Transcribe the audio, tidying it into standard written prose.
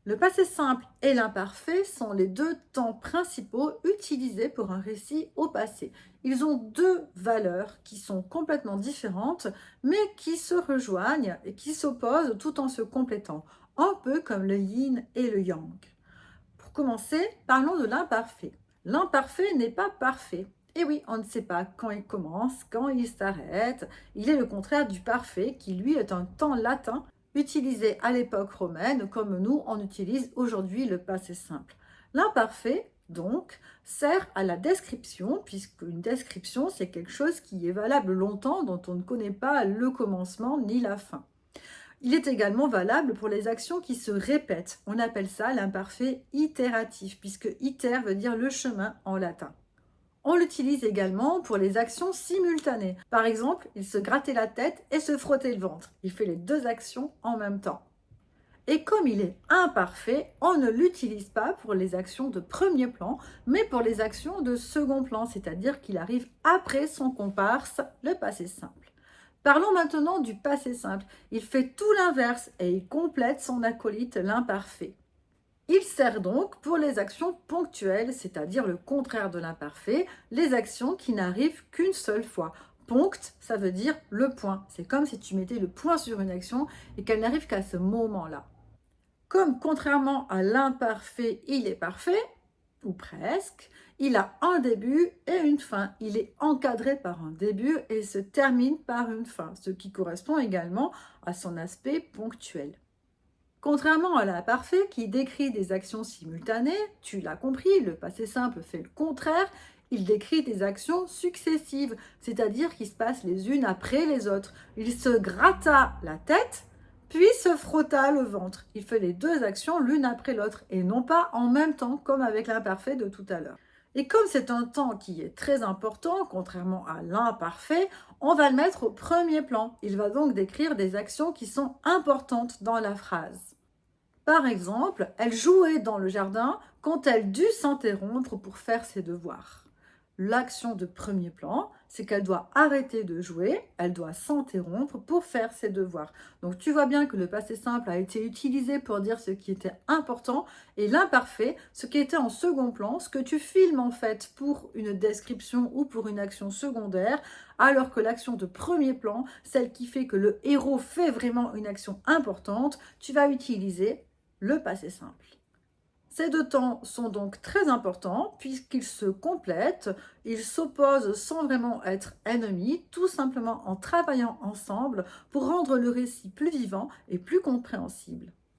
Le passé simple et l'imparfait sont les deux temps principaux utilisés pour un récit au passé. Ils ont deux valeurs qui sont complètement différentes, mais qui se rejoignent et qui s'opposent tout en se complétant, un peu comme le yin et le yang. Pour commencer, parlons de l'imparfait. L'imparfait n'est pas parfait. Et oui, on ne sait pas quand il commence, quand il s'arrête. Il est le contraire du parfait, qui lui est un temps latin utilisé à l'époque romaine, comme nous, on utilise aujourd'hui le passé simple. L'imparfait, donc, sert à la description, puisque une description, c'est quelque chose qui est valable longtemps, dont on ne connaît pas le commencement ni la fin. Il est également valable pour les actions qui se répètent. On appelle ça l'imparfait itératif, puisque iter veut dire le chemin en latin. On l'utilise également pour les actions simultanées. Par exemple, il se grattait la tête et se frottait le ventre. Il fait les deux actions en même temps. Et comme il est imparfait, on ne l'utilise pas pour les actions de premier plan, mais pour les actions de second plan, c'est-à-dire qu'il arrive après son comparse, le passé simple. Parlons maintenant du passé simple. Il fait tout l'inverse et il complète son acolyte, l'imparfait. Il sert donc pour les actions ponctuelles, c'est-à-dire le contraire de l'imparfait, les actions qui n'arrivent qu'une seule fois. Ponct, ça veut dire le point. C'est comme si tu mettais le point sur une action et qu'elle n'arrive qu'à ce moment-là. Comme contrairement à l'imparfait, il est parfait, ou presque, il a un début et une fin. Il est encadré par un début et se termine par une fin, ce qui correspond également à son aspect ponctuel. Contrairement à l'imparfait qui décrit des actions simultanées, tu l'as compris, le passé simple fait le contraire, il décrit des actions successives, c'est-à-dire qui se passent les unes après les autres. Il se gratta la tête, puis se frotta le ventre. Il fait les deux actions l'une après l'autre et non pas en même temps comme avec l'imparfait de tout à l'heure. Et comme c'est un temps qui est très important, contrairement à l'imparfait, on va le mettre au premier plan. Il va donc décrire des actions qui sont importantes dans la phrase. Par exemple, elle jouait dans le jardin quand elle dut s'interrompre pour faire ses devoirs. L'action de premier plan, c'est qu'elle doit arrêter de jouer, elle doit s'interrompre pour faire ses devoirs. Donc tu vois bien que le passé simple a été utilisé pour dire ce qui était important et l'imparfait, ce qui était en second plan, ce que tu filmes en fait pour une description ou pour une action secondaire, alors que l'action de premier plan, celle qui fait que le héros fait vraiment une action importante, tu vas utiliser le passé simple. Ces deux temps sont donc très importants puisqu'ils se complètent, ils s'opposent sans vraiment être ennemis, tout simplement en travaillant ensemble pour rendre le récit plus vivant et plus compréhensible.